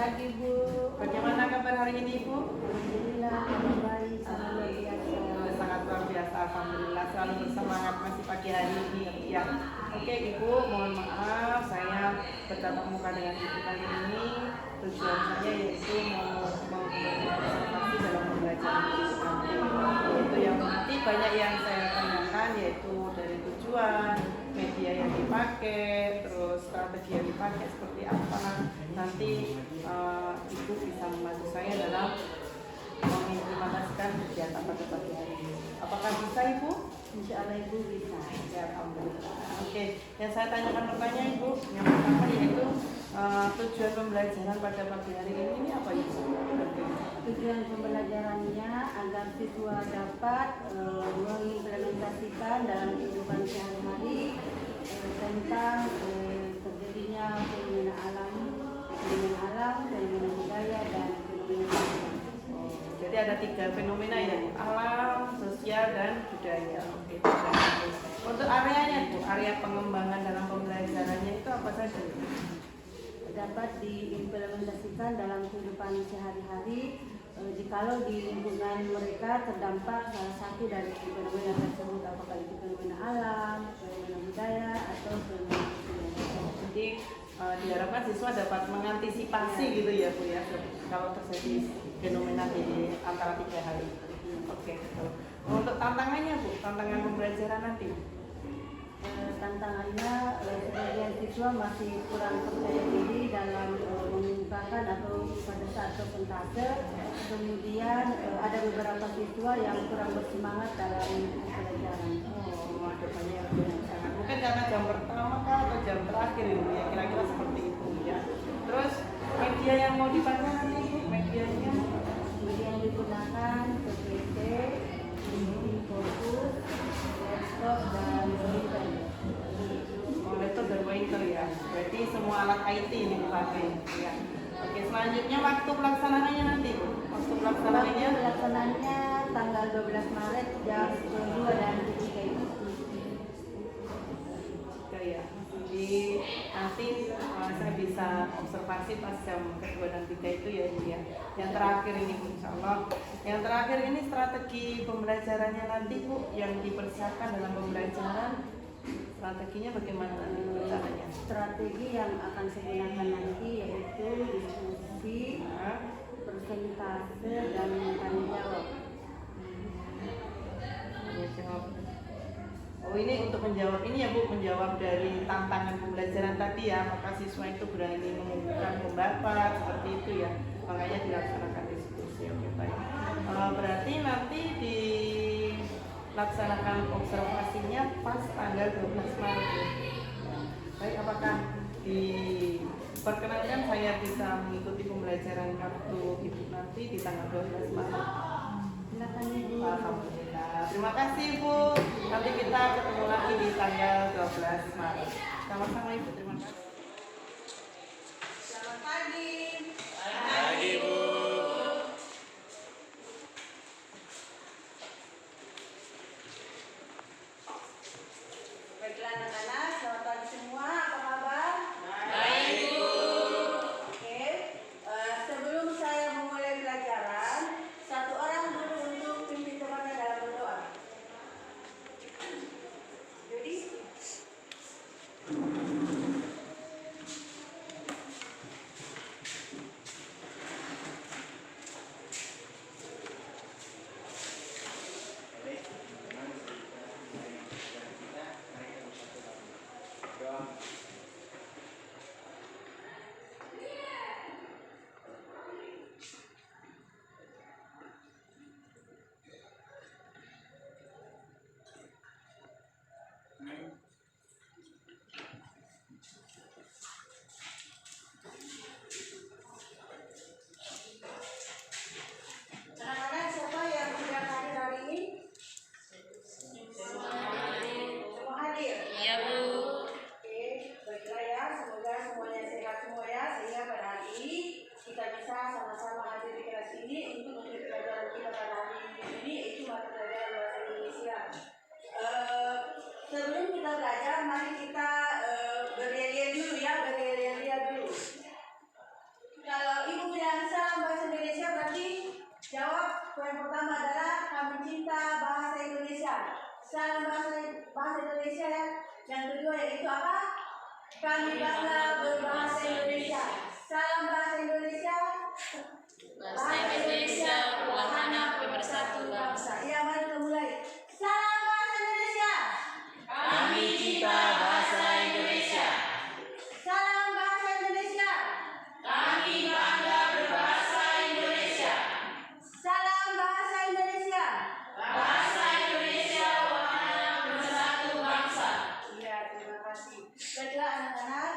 pagi Bu. Bagaimana kabar hari ini Ibu? Alhamdulillah kabar baik, sangat luar biasa. Sangat luar biasa, alhamdulillah selalu bersemangat masih pagi hari ini ya. Oke Ibu, mohon maaf saya bertatap muka dengan Ibu kali ini. Tujuan saya yaitu memberikan observasi dalam pembelajaran Ibu nanti. Yaitu yang nanti banyak yang saya tanyakan yaitu dari tujuan, media yang dipakai, terus strategi yang dipakai seperti apa. Nanti Ibu bisa membantu saya dalam mengimplementasikan kegiatan pada pagi hari ini. Apakah bisa Ibu? Insya Allah Ibu bisa. Ya, alhamdulillah. Oke, yang saya tanyakan pertanyaan Ibu, yang pertama yaitu tujuan pembelajaran pada pagi hari ini apa Ibu? Tujuan pembelajarannya agar siswa dapat mengimplementasikan dalam kehidupan sehari-hari tentang terjadinya fenomena alam, fenomena budaya dan fenomena sosial. Jadi ada 3 fenomena ya, alam, sosial, dan budaya. Oke. Untuk areanya Bu, area pengembangan dalam pembelajarannya itu apa saja? Dapat diimplementasikan dalam kehidupan sehari-hari jikalau di lingkungan mereka terdampak salah satu dari fenomena tersebut, apakah itu fenomena alam, fenomena budaya, atau fenomena sosial. Jadi diharapkan siswa dapat mengantisipasi gitu ya Bu ya, kalau terjadi fenomena di antara 3 hal itu. Oke, betul. Untuk tantangannya Bu, tantangan pembelajaran nanti. Tantangannya sebagian siswa masih kurang percaya diri dalam mengungkapkan atau pada saat presentase. Kemudian ada beberapa siswa yang kurang bersemangat dalam pembelajaran. Oh, ada banyak yang kurang semangat. Mungkin karena jam pertama kah atau jam terakhir Ibu ya, kira-kira seperti itu ya. Terus media yang mau dipakai nanti Bu, medianya? Media yang digunakan PPT, fokus, laptop, dan printer. Laptop dan printer ya. Berarti semua alat IT ini dipakai ya. Oke, selanjutnya waktu pelaksanaannya nanti Bu. Waktu Pelaksanaannya tanggal 12 Maret jam 2 dan 3 itu. Ya. Jadi nanti saya bisa observasi pas jam kedua dan 3 itu ya Bu ya. Yang terakhir ini Bu, insya Allah. Yang terakhir ini strategi pembelajarannya nanti Bu, yang dipersiapkan dalam pembelajaran. Strateginya bagaimana nanti caranya? Strategi yang akan saya gunakan nanti yaitu diskusi, persentase, dan tanya jawab. Oh, ini untuk menjawab ini ya Bu, menjawab dari tantangan pembelajaran tadi ya, apakah siswa itu berani mengumumkan pendapat seperti itu ya, makanya dilaksanakan diskusi. Oke, baik. Berarti nanti dilaksanakan observasinya pas tanggal 12 Maret ya. Baik, apakah diperkenankan saya bisa mengikuti pembelajaran waktu Ibu nanti di tanggal 12 Maret? Silakan Ibu. Alhamdulillah. Terima kasih Bu. Nanti kita ketemu lagi di tanggal 12 Maret. Sama-sama Ibu, terima kasih. Selamat pagi. Pagi Bu. Baiklah anak-anak, selamat pagi semua. Apa kabar? Baik Bu. Oke. Sebelum saya memulai pelajaran, satu orang dulu untuk pimpin temannya dalam berdoa. Jadi anak-anak siapa yang sudah hadir hari ini? Semua hadir? Iya Bu. Oke, baiklah ya. Semoga semuanya sehat semua ya. Sehingga pada hari ini kita bisa sama-sama hadir di kelas ini untuk mengikuti pelajaran kita pada hari ini, yaitu mata pelajaran bahasa Indonesia. Sebelum kita belajar, mari kita beria-ria dulu ya, beria-ria dulu. Kalau Ibu Salam bahasa Indonesia. Yang kedua yaitu apa? Kami bangga berbahasa Indonesia. Salam bahasa Indonesia. Bahasa Indonesia, wahana pemersatu bangsa. Ya, mari kita mulai. Salam bahasa Indonesia. Kami cinta bahasa Indonesia. Salam bahasa Indonesia. Kami bangga berbahasa Indonesia. Salam bahasa Indonesia. Bahasa Indonesia, wahana pemersatu bangsa. Iya, terima kasih. Baiklah anak-anak,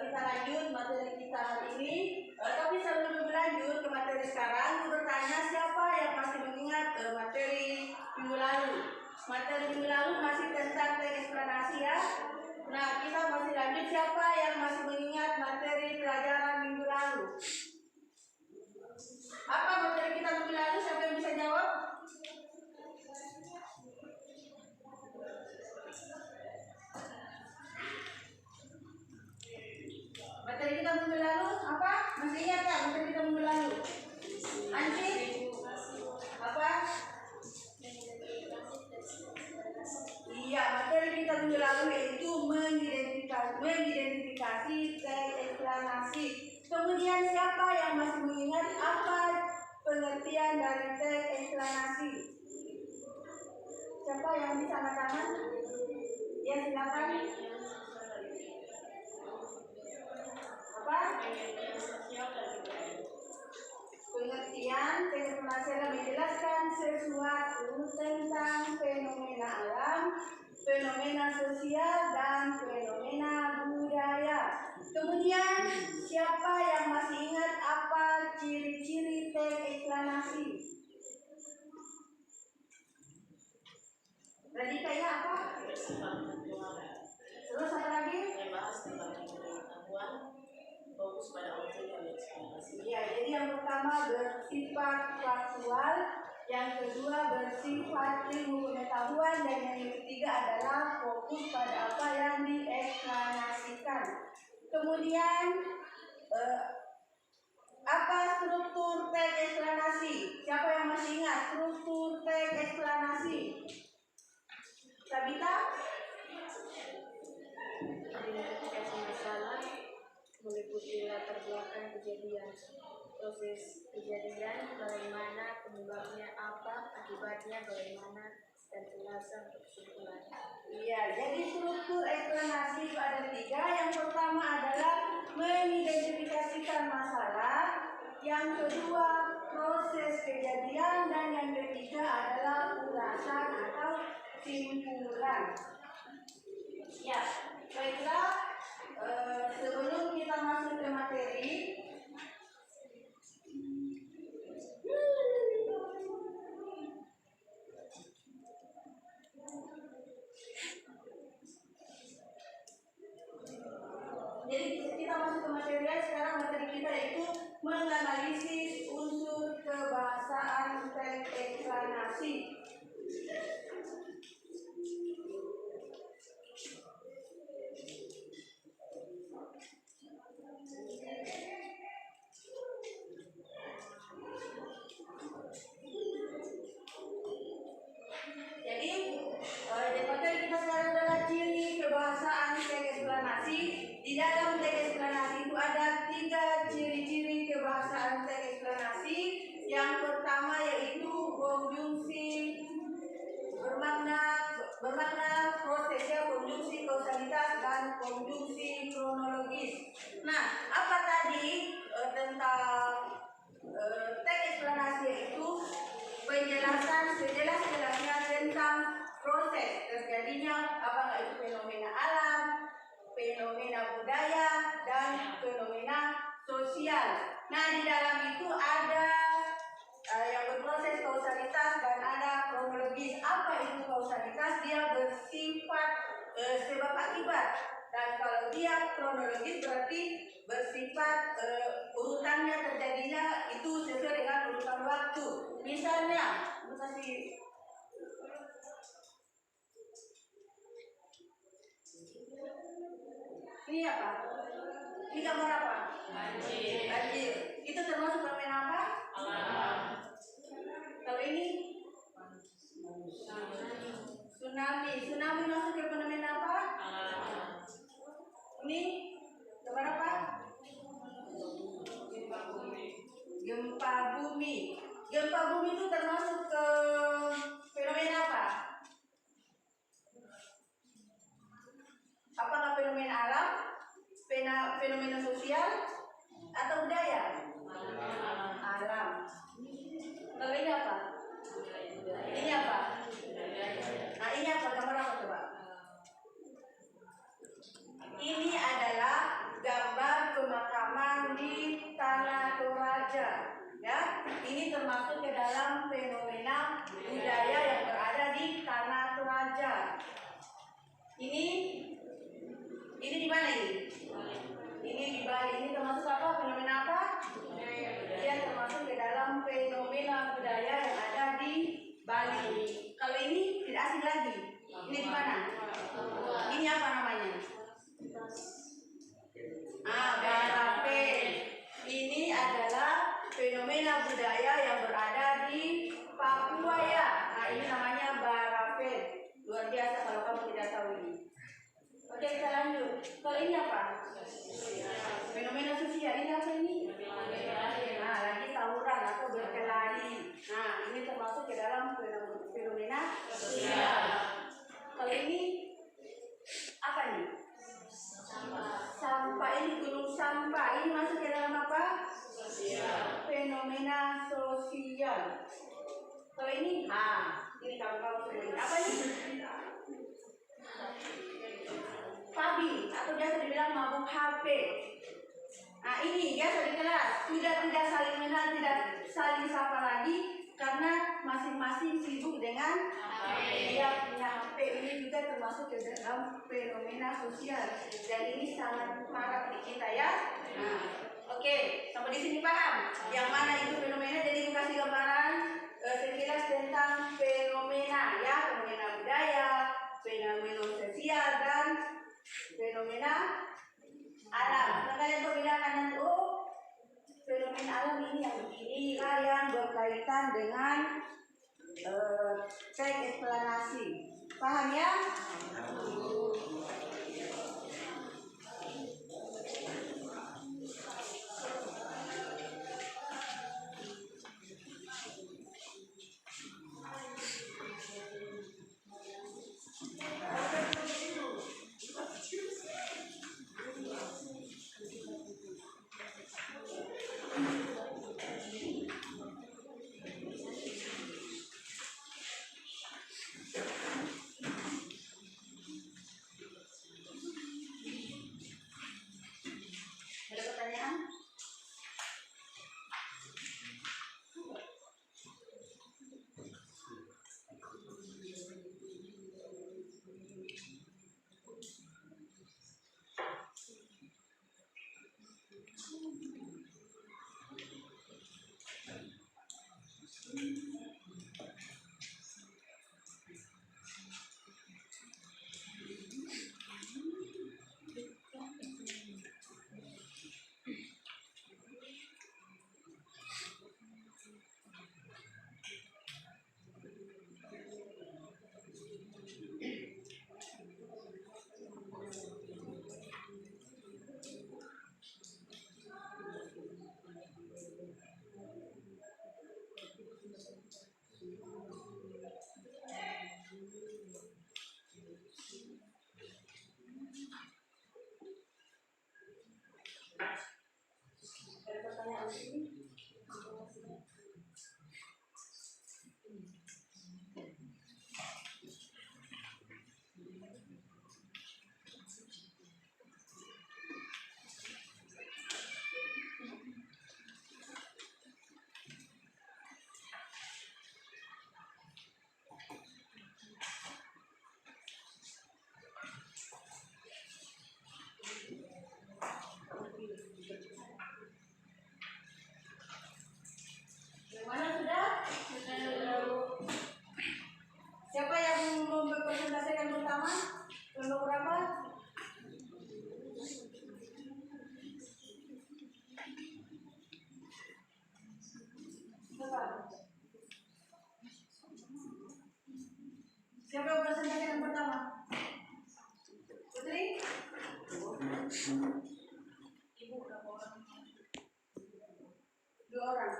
kita lanjut materi kita hari ini. Tapi sebelum lebih lanjut ke materi sekarang, bertanya siapa yang masih mengingat materi minggu lalu. Materi minggu lalu masih tentang eksplanasi ya. Nah, kita masih lanjut, siapa yang masih mengingat materi pelajaran minggu lalu? Apa materi kita minggu lalu? Siapa yang bisa jawab? Materi kita minggu lalu apa? Masih ingat kan materi kita minggu lalu? Anji? Apa? Iya, materi kita minggu lalu yaitu mengidentifikasi teks eksplanasi. Kemudian siapa yang masih mengingat apa pengertian dari teks eksplanasi? Siapa yang bisa angkat tangan? Ya, silakan. Apa? Pengertian teks eksplanasi adalah menjelaskan sesuatu tentang fenomena alam, fenomena sosial, dan fenomena budaya. Kemudian siapa yang masih ingat apa ciri-ciri teks eksplanasi? Tadi kayak apa? Terus apa lagi? Membahas tentang pengetahuan, fokus pada objek dan eksplanasi. Iya, jadi yang pertama bersifat faktual, yang kedua bersifat ilmu pengetahuan, dan yang ketiga adalah fokus pada apa yang dieksplanasikan. Kemudian apa struktur teks eksplanasi? Siapa yang masih ingat struktur teks eksplanasi? Sabita? Identifikasi masalah meliputi latar belakang kejadian, proses kejadian, bagaimana penyebabnya, apa akibatnya, bagaimana, dan penjelasan kesimpulan. Iya, jadi struktur eksplanasi itu ada tiga. Yang pertama adalah mengidentifikasikan masalah, yang kedua proses kejadian, dan yang ketiga adalah ulasan atau simpulan. Ya, baiklah. Sebelum kita masuk ke materi, jadi kita masuk ke materi. Sekarang materi kita yaitu menganalisis unsur kebahasaan teks eksplanasi. Jadi materi kita sekarang adalah ciri kebahasaan teks eksplanasi. Di dalam teks eksplanasi itu ada tiga ciri-ciri kebahasaan teks eksplanasi. Yang pertama yaitu konjungsi bermakna prosesnya, konjungsi kausalitas, dan konjungsi kronologis. Nah, apa tadi tentang teks eksplanasi itu penjelasan sejelas-jelasnya tentang proses terjadinya apakah itu fenomena alam, fenomena budaya, dan fenomena sosial. Nah, di dalam itu ada yang berproses kausalitas dan ada kronologis. Apa itu kausalitas? Dia bersifat sebab akibat. Dan kalau dia kronologis berarti bersifat urutannya terjadinya itu sesuai dengan urutan waktu. Misalnya, ini apa? Ini gambar apa? Banjir. Itu termasuk fenomena apa? Alam. Kalau ini tsunami. biasa kalau kamu tidak tahu ini. Oke, kita lanjut. Kalau ini apa? Fenomena sosial. Ini apa ini? Nah, lagi tawuran atau berkelahi. Nah, ini termasuk ke dalam fenomena sosial. Kalau ini apa nih? Sampah. Ini gunung sampah. Ini masuk ke dalam apa? Sosial. Fenomena sosial. Kalau ini, ini kamu semua ini. Apa ini? Pabi atau biasa dibilang mabuk HP. Nah, ini biasa di kelas tidak saling mengenal, tidak saling sapa lagi karena masing-masing sibuk dengan dia punya HP. Ini juga termasuk ke dalam fenomena sosial dan ini sangat marak di kita ya. Nah, oke, sampai di sini paham yang mana itu fenomena. Jadi aku kasih gambaran sekilas tentang fenomena ya, fenomena budaya, fenomena sosial dan fenomena alam. Makanya pembedakan nanti fenomena alam ini yang begini yang berkaitan dengan teks eksplanasi. Paham ya? Ada pertanyaan? Ada pertanyaan di sini? Yang mana sudah? Siapa yang mau berpresentasikan pertama? Kelompok berapa? Siapa yang presentasikan pertama? Putri? Ibu berapa orang? 2 orang.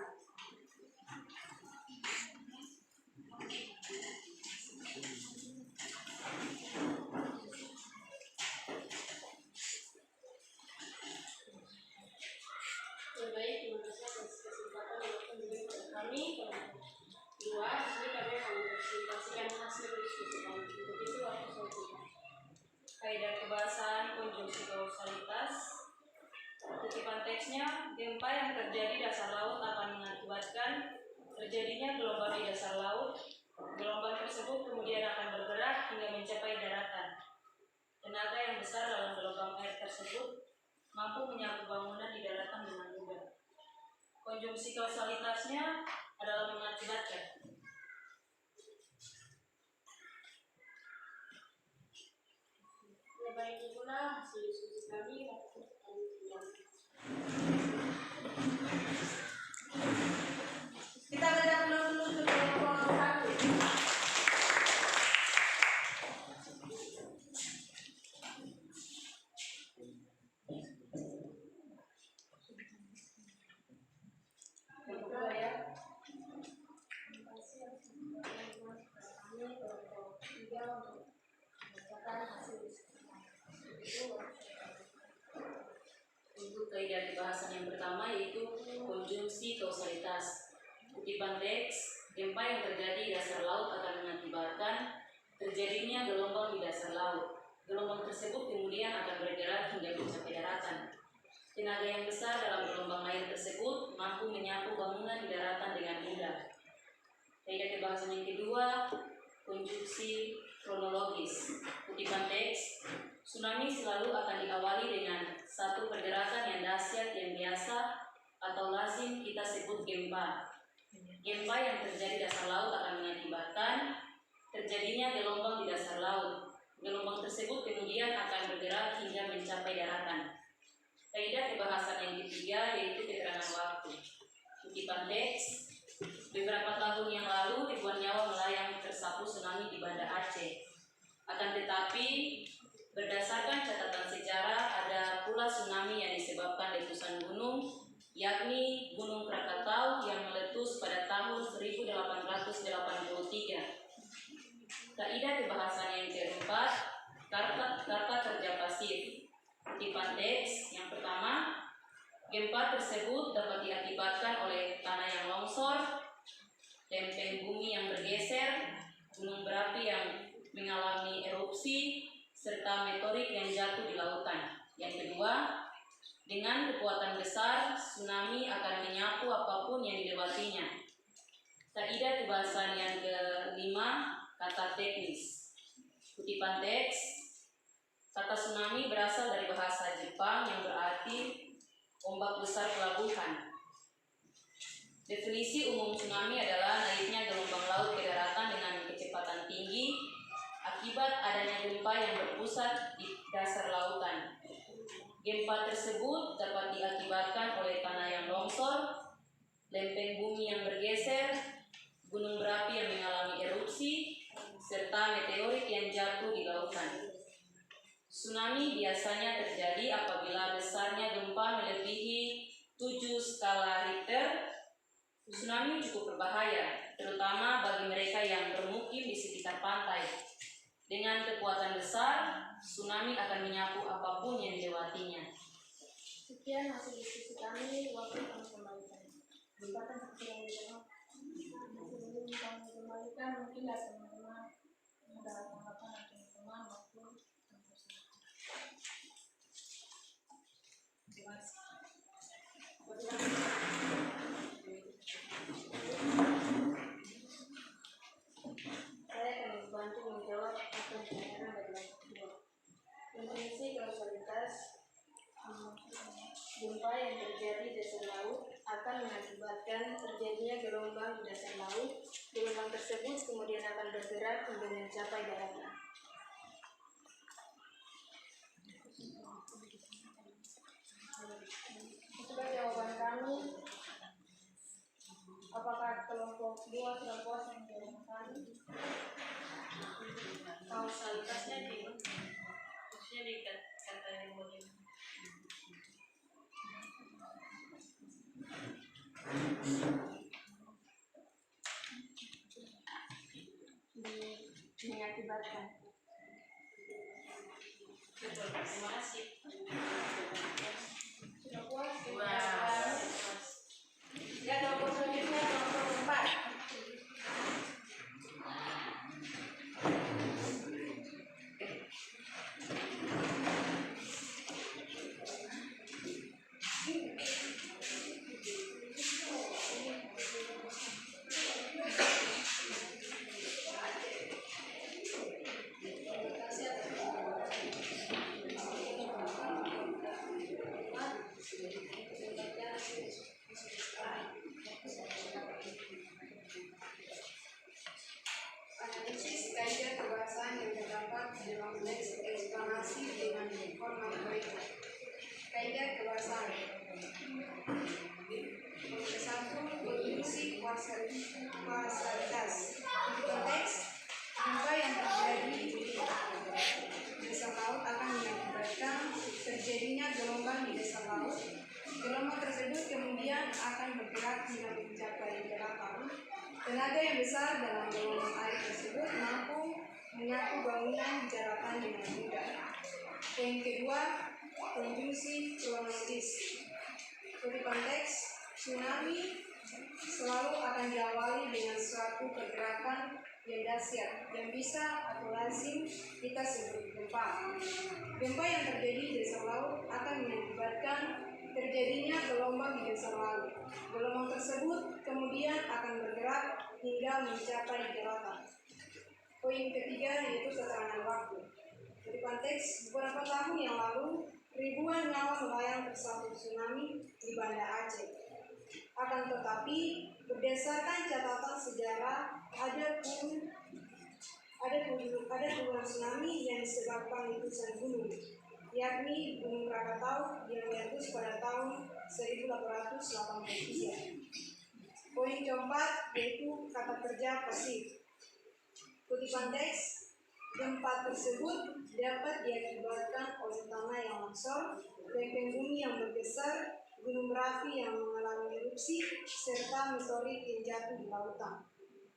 Terbaik Indonesia atas kesempatan yang diberikan kepada kami. Kedua, di sini kami akan mempresentasikan hasil diskusi kami. Untuk itu waktu saya berikan. Kaidah kebahasan konjungsi kausalitas. Kutipan teksnya, gempa yang terjadi di dasar laut akan mengakibatkan terjadinya gelombang di dasar laut. Gelombang tersebut kemudian akan bergerak hingga mencapai daratan. Tenaga yang besar dalam gelombang air tersebut mampu menyapu bangunan di daratan dengan mudah. Konjungsi kausalitasnya adalah mengakibatkan. Baik itulah hasil diskusi kami. Kita belajar dulu ke kelompok 1. Untuk kaidah kebahasan yang pertama yaitu konjungsi kausalitas. Kutipan teks, gempa yang terjadi di dasar laut akan mengakibatkan terjadinya gelombang di dasar laut. Gelombang tersebut kemudian akan bergerak hingga mencapai daratan. Tenaga yang besar dalam gelombang air tersebut mampu menyapu bangunan di daratan dengan mudah. Kaidah kebahasan yang kedua, konjungsi kronologis. Kutipan teks, tsunami selalu akan diawali dengan satu pergerakan yang dahsyat yang biasa atau lazim kita sebut gempa. Gempa yang terjadi di dasar laut akan mengakibatkan terjadinya gelombang di dasar laut. Gelombang tersebut kemudian akan bergerak hingga mencapai daratan. Kaidah kebahasan yang ketiga yaitu keterangan waktu. Kutipan teks, beberapa tahun yang lalu ribuan nyawa melayang tersapu tsunami di Banda Aceh. Akan tetapi, berdasarkan catatan sejarah, ada pula tsunami yang disebabkan letusan gunung, yakni Gunung Krakatau yang meletus pada tahun 1883. Kaidah kebahasan yang keempat, karta kerja pasif. Kutipan teks yang pertama, gempa tersebut dapat diakibatkan oleh tanah yang longsor, lempeng bumi yang bergeser, gunung berapi yang mengalami erupsi, serta meteorit yang jatuh di lautan. Yang kedua, dengan kekuatan besar, tsunami akan menyapu apapun yang dilewatinya. Kaidah kebahasan yang kelima, kata teknis. Kutipan teks, kata tsunami berasal dari bahasa Jepang yang berarti ombak besar pelabuhan. Definisi umum tsunami adalah naiknya gelombang laut ke daratan dengan kecepatan tinggi akibat adanya gempa yang berpusat di dasar lautan. Gempa tersebut dapat diakibatkan oleh tanah yang longsor, lempeng bumi yang bergeser, gunung berapi yang mengalami erupsi, serta meteorit yang jatuh di lautan. Tsunami biasanya terjadi apabila besarnya gempa melebihi 7 skala Richter. Tsunami cukup berbahaya, terutama bagi mereka yang bermukim di sekitar pantai. Dengan kekuatan besar, tsunami akan menyapu apapun yang dilewatinya. Sekian hasil diskusi kami, waktu kami kembalikan. Jembatan seperti yang dijawab. Sebelum kami kembalikan, mungkin ada teman-teman ada tanggapan dari teman-teman maupun terima kasih. Saya akan membantu menjawab pertanyaan dari kedua. Definisi kausalitas, gempa yang terjadi di dasar laut akan mengakibatkan terjadinya gelombang di dasar laut. Gelombang tersebut kemudian akan bergerak hingga mencapai daratan. Setelah jawaban kami, apakah kelompok 2 sudah puas dengan jawaban kami? Kausalitasnya di maksudnya di kata yang bagaimana? Mengakibatkan. Betul, terima kasih. Sudah puas? Wah. Ya, kelompok selanjutnya kelompok 4. Analisis kaidah kebahasaan yang terdapat dalam teks eksplanasi dengan format berikut. Kaidah kebahasaan. Satu, konjungsi kausalitas. Konteks gempa yang terjadi di dasar laut akan mengakibatkan terjadinya gelombang di dasar laut. Gelombang tersebut kemudian akan bergerak hingga mencapai daratan. Tenaga yang besar dalam gelombang air tersebut mampu menyapu bangunan di daratan dengan mudah. Poin kedua, konjungsi kronologis. Kutipan teks, tsunami selalu akan diawali dengan suatu pergerakan yang dahsyat yang bisa atau lazim kita sebut gempa. Gempa yang terjadi di dasar laut akan mengakibatkan terjadinya gelombang di dasar laut. Gelombang tersebut kemudian akan bergerak hingga mencapai daratan. Poin ketiga yaitu keterangan waktu. Kutipan teks, beberapa tahun yang lalu ribuan nyawa nelayan tersangkut tsunami di Banda Aceh. Akan tetapi, berdasarkan catatan sejarah, ada puluhan tsunami yang disebabkan letusan gunung, yakni Gunung Krakatau yang meletus pada tahun 1883. Poin keempat yaitu kata kerja pasif. Kutipan teks, gempa tersebut dapat diakibatkan oleh tanah yang longsor, lempeng bumi yang bergeser, gunung berapi yang mengalami erupsi, serta meteorit yang jatuh di lautan.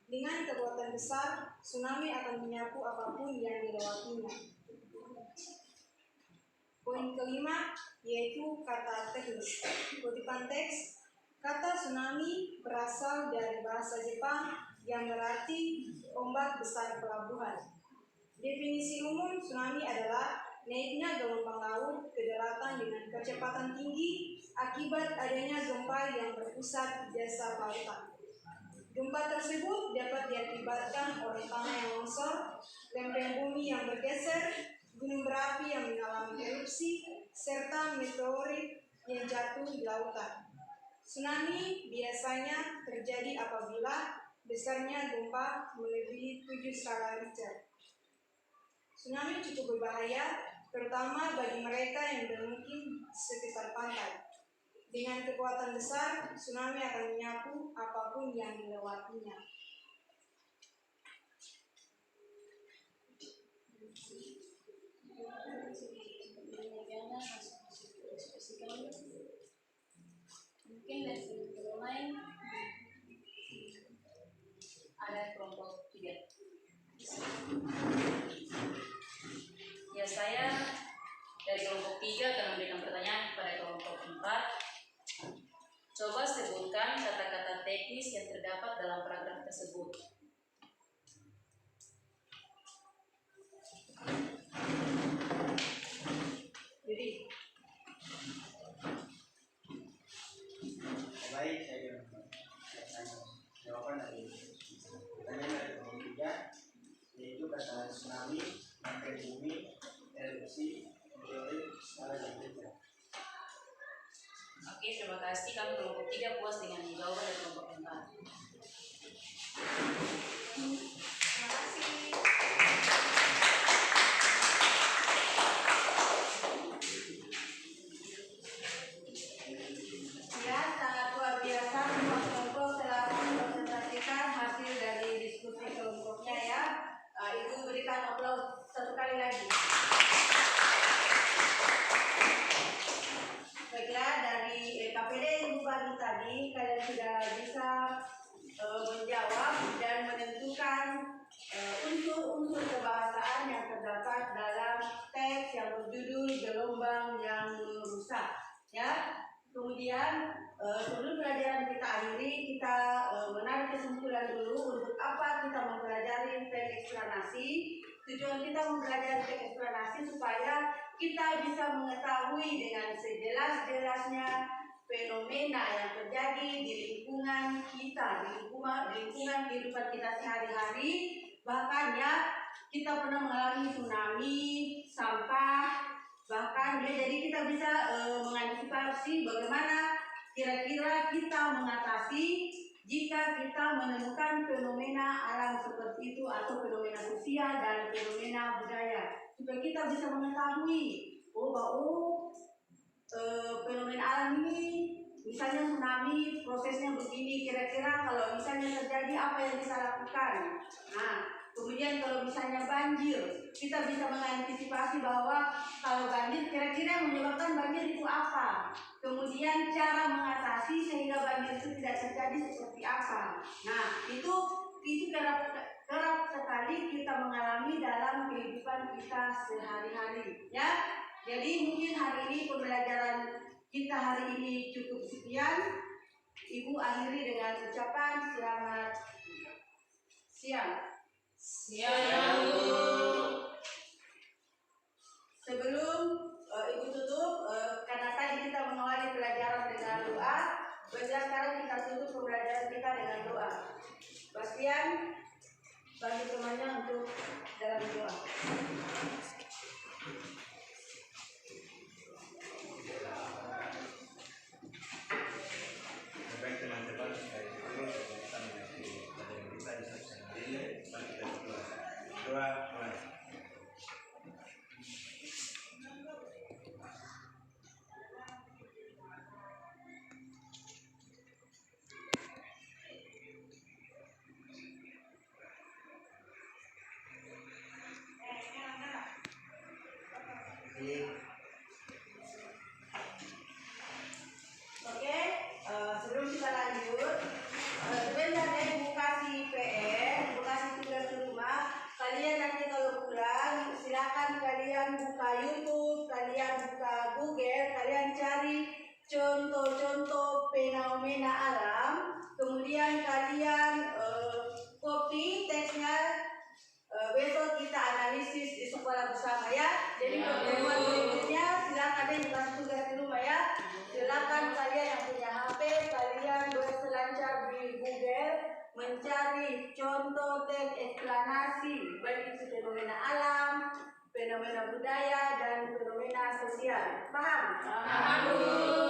Dengan kekuatan besar, tsunami akan menyapu apapun yang dilewatinya. Poin kelima yaitu kata teknis. Kutipan teks, kata tsunami berasal dari bahasa Jepang yang berarti ombak besar pelabuhan. Definisi umum tsunami adalah naiknya gelombang laut ke daratan dengan kecepatan tinggi akibat adanya gempa yang berpusat di dasar lautan. Gempa tersebut dapat diakibatkan oleh tanah yang longsor, lempeng bumi yang bergeser, gunung berapi yang mengalami erupsi, serta meteorit yang jatuh di lautan. Tsunami biasanya terjadi apabila besarnya gempa melebihi 7 skala Richter. Tsunami cukup berbahaya, terutama bagi mereka yang bermukim sekitar pantai. Dengan kekuatan besar, tsunami akan menyapu apapun yang dilewatinya. Mungkin dari segi lain ada kelompok 3. Ya, saya dari kelompok 3 akan memberikan pertanyaan kepada kelompok 4. Coba sebutkan kata-kata teknis yang terdapat dalam paragraf tersebut. Jadi, baik, saya jawaban dari pertanyaan dari kelompok 3 yaitu kata tsunami, lempeng bumi, erupsi, meteorit, skala Richter. Oke, terima kasih. Kami kelompok 3 puas dengan jawaban dari kelompok 4. terima kasih. Ya, sangat luar biasa semua kelompok telah mempresentasikan hasil dari diskusi kelompoknya ya. Ibu berikan aplaus satu kali lagi. Baiklah, dari KPD Ibu Bagi tadi kalian sudah bisa menjawab dan menentukan unsur-unsur kebahasaan yang terdapat dalam teks yang berjudul gelombang yang merusak. Ya, kemudian sebelum pelajaran kita akhiri, kita menarik kesimpulan dulu untuk apa kita mempelajari teks eksplanasi. Tujuan kita mempelajari teks eksplanasi supaya kita bisa mengetahui dengan sejelas-jelasnya fenomena yang terjadi di lingkungan kita, di lingkungan kehidupan kita sehari-hari. Bahkan ya, kita pernah mengalami tsunami, sampah, bahkan ya, jadi kita bisa mengantisipasi bagaimana kira-kira kita mengatasi jika kita menemukan fenomena alam seperti itu atau fenomena sosial dan fenomena budaya, supaya kita bisa mengetahui fenomena alam ini, misalnya tsunami, prosesnya begini, kira-kira kalau misalnya terjadi apa yang kita lakukan. Nah, kemudian kalau misalnya banjir, kita bisa mengantisipasi bahwa kalau banjir, kira-kira yang menyebabkan banjir itu apa. Kemudian cara mengatasi sehingga banjir itu tidak terjadi seperti apa. Nah, itu kerap sekali kita mengalami dalam kehidupan kita sehari-hari, ya. Jadi mungkin hari ini pembelajaran kita hari ini cukup sekian. Ibu akhiri dengan ucapan selamat siang. Siang, Bu. Sebelum Ibu tutup, karena tadi kita mengawali pelajaran dengan doa, baiklah sekarang kita tutup pembelajaran kita dengan doa. Bastian, bantu temannya untuk dalam doa. Baik teman-teman, saya dulu kita mengerti pada yang kita di saat ini, mari kita berdoa. Doa, mulai. Oke, sebelum kita lanjut, sebentar ya Ibu kasih PR, Ibu kasih tugas di rumah. Kalian nanti kalau pulang, silakan kalian buka YouTube, kalian buka Google, kalian cari contoh-contoh fenomena alam, kemudian kalian copy teksnya. Besok kita analisis di sekolah bersama ya. Jadi pertemuan berikutnya silakan deh bukan tugas di rumah ya. Silakan kalian yang punya HP, kalian berselancar di Google mencari contoh teks eksplanasi baik itu fenomena alam, fenomena budaya dan fenomena sosial. Paham? Paham, Bu.